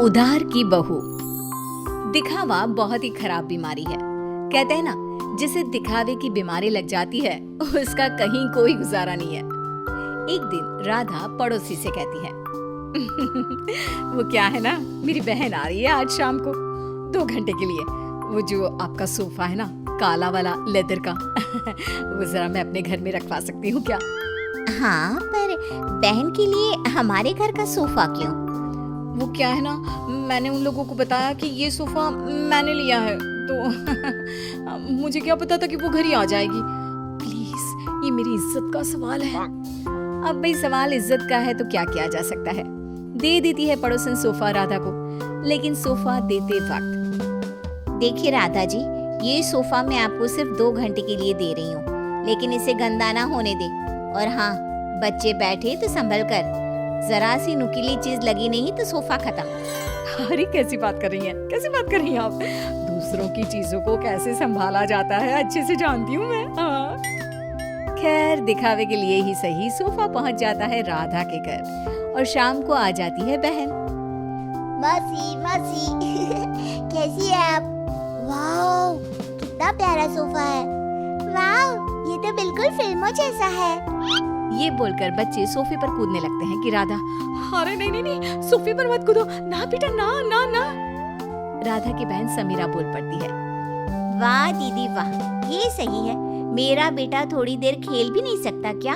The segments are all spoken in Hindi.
उधार की बहू। दिखावा बहुत ही खराब बीमारी है। कहते हैं ना, जिसे दिखावे की बीमारी लग जाती है उसका कहीं कोई गुजारा नहीं है। एक दिन राधा पड़ोसी से कहती है वो क्या है ना, मेरी बहन आ रही है आज शाम को 2 घंटे के लिए। वो जो आपका सोफा है ना, काला वाला लेदर का वो जरा मैं अपने घर में रखवा सकती हूँ क्या? हाँ, पर बहन के लिए हमारे घर का सोफा क्यों? वो क्या है ना, मैंने उन लोगों को बताया कि ये सोफा मैंने लिया है, तो मुझे क्या पता था कि वो घर ही आ जाएगी। प्लीज, ये मेरी इज्जत का सवाल है। अब भाई सवाल इज्जत का है तो क्या किया जा सकता है। दे देती है पड़ोसन सोफा राधा को। लेकिन सोफा देते वक्त, देखिए राधा जी, ये सोफा मैं आपको सिर्फ 2 घंटे के लिए दे रही हूँ, लेकिन इसे गंदा ना होने दे। और हाँ, बच्चे बैठे तो संभल कर, जरा सी नुकीली चीज लगी नहीं तो सोफा खत्म। अरे कैसी बात कर रही हैं, कैसी बात कर रही हैं आप? दूसरों की चीजों को कैसे संभाला जाता है अच्छे से जानती हूँ मैं। हाँ। खैर, दिखावे के लिए ही सही सोफा पहुँच जाता है राधा के घर और शाम को आ जाती है बहन। मासी मासी कैसी है आप? वाओ, कितना प्यारा सोफा है। वाओ, ये तो बिल्कुल फिल्मों जैसा है। ये बोलकर बच्चे सोफे पर कूदने लगते हैं कि राधा, अरे नहीं नहीं नहीं, सोफे पर मत कूदो ना बेटा, ना ना ना। राधा की बहन समीरा बोल पड़ती है, वाह दीदी वाह, ये सही है। मेरा बेटा थोड़ी देर खेल भी नहीं सकता क्या?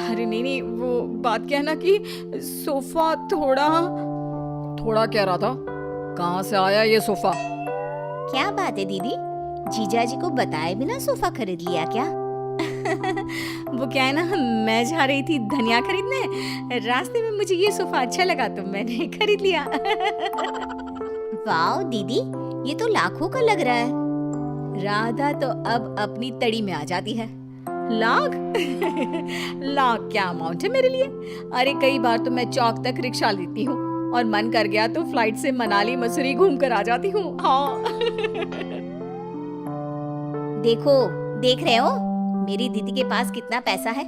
अरे नहीं नहीं, वो बात क्या है ना कि सोफा थोड़ा क्या राधा, कहाँ से आया ये सोफा? क्या बात है दीदी, जीजा जी को बताए बिना सोफा खरीद लिया क्या? वो क्या है ना, मैं जा रही थी धनिया खरीदने, रास्ते में मुझे ये सोफा अच्छा लगा तो मैंने खरीद लिया। वाओ दीदी, ये तो लाखों का लग रहा है। राधा तो अब अपनी तड़ी में आ जाती है। लाख? लाख क्या अमाउंट है मेरे लिए? अरे कई बार तो मैं चौक तक रिक्शा लेती हूँ और मन कर गया तो फ्लाइट से मनाली मसूरी घूम कर आ जाती हूँ। हाँ। देखो, देख रहे हो मेरी दीदी के पास कितना पैसा है?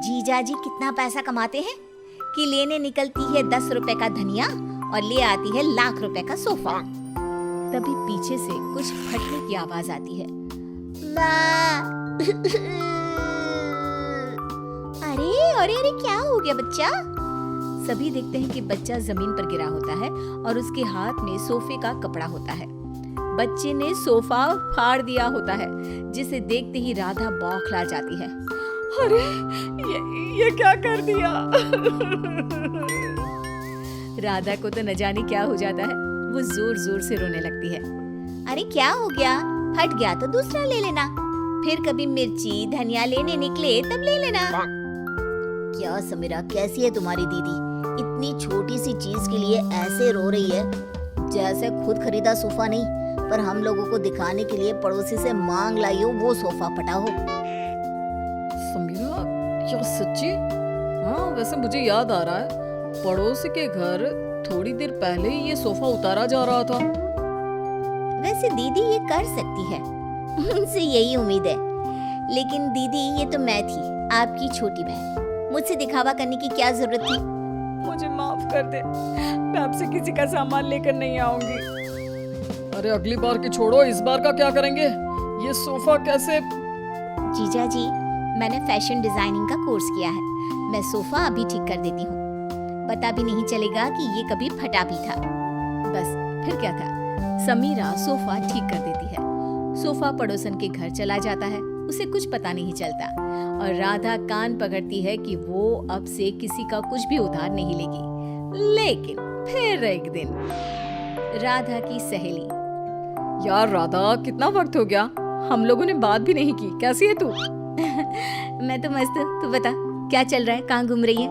जीजा जी कितना पैसा कमाते हैं कि लेने निकलती है 10 रुपए का धनिया और ले आती है लाख रुपए का सोफा। तभी पीछे से कुछ फटने की आवाज आती है। अरे अरे अरे, क्या हो गया बच्चा? सभी देखते हैं कि बच्चा जमीन पर गिरा होता है और उसके हाथ में सोफे का कपड़ा होता है। बच्चे ने सोफा फाड़ दिया होता है, जिसे देखते ही राधा बौखला जाती है। अरे ये क्या कर दिया? राधा को तो न जाने क्या हो जाता है, वो जोर जोर से रोने लगती है। अरे क्या हो गया? फट गया तो दूसरा ले लेना, फिर कभी मिर्ची धनिया लेने निकले तब ले लेना। क्या समीरा, कैसी है तुम्हारी दीदी? इतनी छोटी सी चीज के लिए ऐसे रो रही है जैसे खुद खरीदा सोफा नहीं, पर हम लोगों को दिखाने के लिए पड़ोसी से मांग लाई हो वो सोफा पटा हो। समीरा, क्या सच्ची? हाँ, वैसे मुझे याद आ रहा है, पड़ोसी के घर थोड़ी देर पहले ही ये सोफा उतारा जा रहा था। वैसे दीदी ये कर सकती है, उनसे यही उम्मीद है। लेकिन दीदी, ये तो मैं थी, आपकी छोटी बहन, मुझसे दिखावा करने की क्या जरूरत थी? मुझे माफ कर दे, मैं आपसे किसी का सामान लेकर नहीं आऊंगी। अरे अगली बार की छोड़ो, इस बार का क्या करेंगे? ये सोफा कैसे? जीजा जी, मैंने फैशन डिजाइनिंग का कोर्स किया है, मैं सोफा अभी ठीक कर देती हूँ। पता भी नहीं चलेगा कि ये कभी फटा भी था। बस फिर क्या था, समीरा सोफा ठीक कर देती है। सोफा पड़ोसन के घर चला जाता है, उसे कुछ पता नहीं चलता और राधा कान पकड़ती है कि वो अब से किसी का कुछ भी उधार नहीं लेगी। लेकिन फिर एक दिन राधा की सहेली, यार राधा, कितना वक्त हो गया, हम लोगों ने बात भी नहीं की, कैसी है तू? मैं तो मस्त हूँ, तू बता क्या चल रहा है, कहाँ घूम रही है?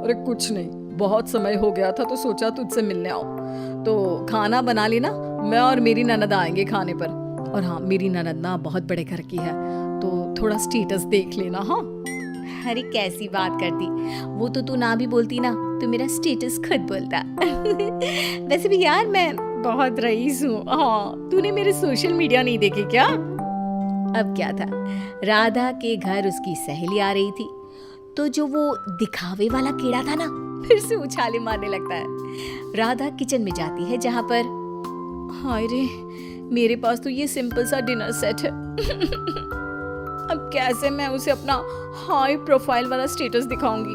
अरे कुछ नहीं, बहुत समय हो गया था तो सोचा तुझसे मिलने आओ। तो खाना बना ली ना, मैं और मेरी ननद आएंगे खाने पर। और हाँ, मेरी ननद ना बहुत बड़े घर की है, तो थोड़ा स्टेटस देख लेना। हाँ। अरे कैसी बात करती, वो तो तू ना भी बोलती ना तो मेरा स्टेटस खुद बोलता। वैसे भी यार, मैं बहुत रईस हूँ। हाँ, तूने मेरे सोशल मीडिया नहीं देखे क्या? अब क्या था, राधा के घर उसकी सहेली आ रही थी, तो जो वो दिखावे वाला कीड़ा था ना, फिर से उछाले मारने लगता है। राधा किचन में जाती है जहाँ पर हाय रे, मेरे पास तो ये सिंपल सा डिनर सेट है। अब कैसे मैं उसे अपना हाई प्रोफाइल वाला स्टेटस दिखाऊंगी?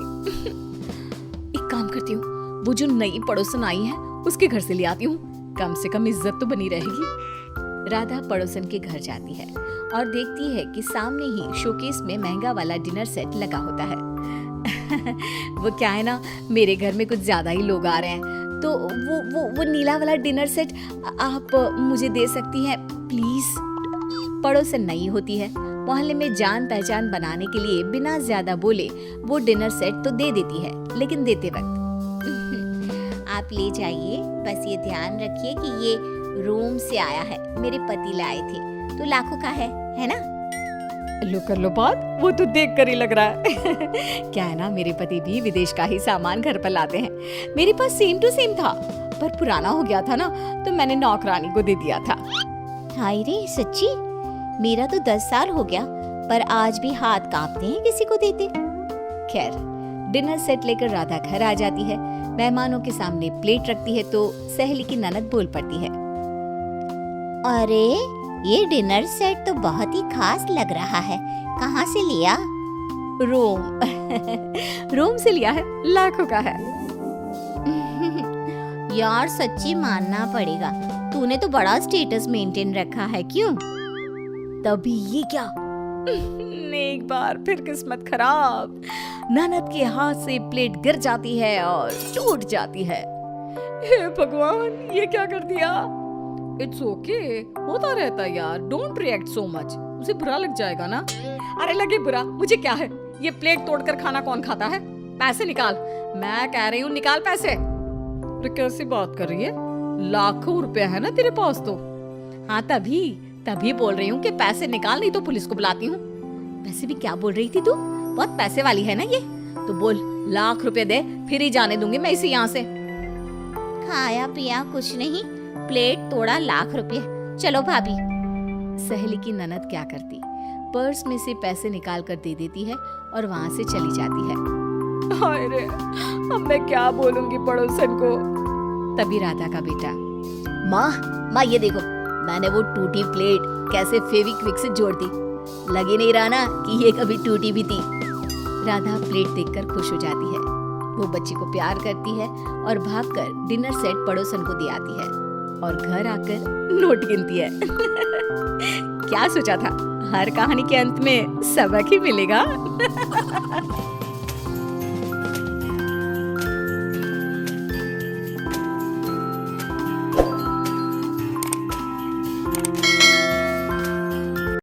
एक काम करती हूँ, वो जो नई पड़ोसन आई है उसके घर से ले आती हूँ, कम से कम इज्जत तो बनी रहेगी। राधा पड़ोसन के घर जाती है और देखती है कि सामने ही शोकेस में महंगा वाला डिनर सेट लगा होता है। वो क्या है ना, मेरे घर में कुछ ज्यादा ही लोग आ रहे हैं, तो वो नीला वाला डिनर सेट आप मुझे दे सकती हैं प्लीज? पड़ोसन नई होती है, मोहल्ले में जान पहचान बनाने के लिए बिना ज्यादा बोले वो डिनर सेट तो दे देती है, लेकिन देते वक्त आप ले जाइए, बस ये ध्यान रखिए कि ये रोम से आया है, मेरे पति लाए थे, तो लाखों का है ना? लो कर लो बात, वो तो देख कर ही लग रहा है। क्या है ना, मेरे पति भी विदेश का ही सामान घर पर लाते हैं। मेरे पास सेम टू सेम था, पर पुराना हो गया था ना, तो मैंने नौकरानी को दे दिया था। हाय रे, सच्ची? मेरा तो 10 साल हो गया, पर आज भी हाथ कांपते हैं किसी को देते। खैर, डिनर सेट लेकर राधा घर आ जाती है। मेहमानों के सामने प्लेट रखती है तो सहेली की ननद बोल पड़ती है, अरे ये डिनर सेट तो बहुत ही खास लग रहा है, कहाँ से लिया? रोम। रोम से लिया है, लाखों का है। यार सच्ची मानना पड़ेगा, तूने तो बड़ा स्टेटस मेंटेन रखा है, क्यों? तभी ये क्या, एक बार फिर किस्मत खराब, ननद के हाथ से प्लेट गिर जाती है और टूट जाती है। हे भगवान, ये क्या कर दिया? इट्स ओके, होता रहता है यार, डोंट रिएक्ट सो मच, उसे बुरा लग जाएगा ना। अरे लगे बुरा, मुझे क्या है, ये प्लेट तोड़कर खाना कौन खाता है? पैसे निकाल, मैं कह रही हूँ निकाल पैसे। अरे कैसी बात कर रही है, लाखों रुपए है ना तेरे पास तो। हाँ तभी बोल रही हूँ कि पैसे निकाल, नहीं तो पुलिस को बुलाती हूँ। वैसे भी क्या बोल रही थी तू, बहुत पैसे वाली है ना ये, तो बोल लाख रुपए दे, फिर ही जाने दूंगी मैं इसे यहाँ से। खाया पिया कुछ नहीं, प्लेट तोड़ा लाख रुपए, चलो भाभी। सहेली की ननद क्या करती, पर्स में से पैसे निकाल कर दे देती है और वहाँ से चली जाती है। हाय रे, अब मैं क्या बोलूंगी पड़ोसन को। तभी राधा का बेटा, माँ ये देखो, मैंने वो टूटी प्लेट कैसे फेविक्विक से जोड़ दी, लगी नहीं रहा ना कि ये कभी टूटी भी थी। राधा प्लेट देखकर खुश हो जाती है, वो बच्ची को प्यार करती है और भागकर डिनर सेट पड़ोसन को दे आती है और घर आकर नोट गिनती है। क्या सोचा था, हर कहानी के अंत में सबक ही मिलेगा।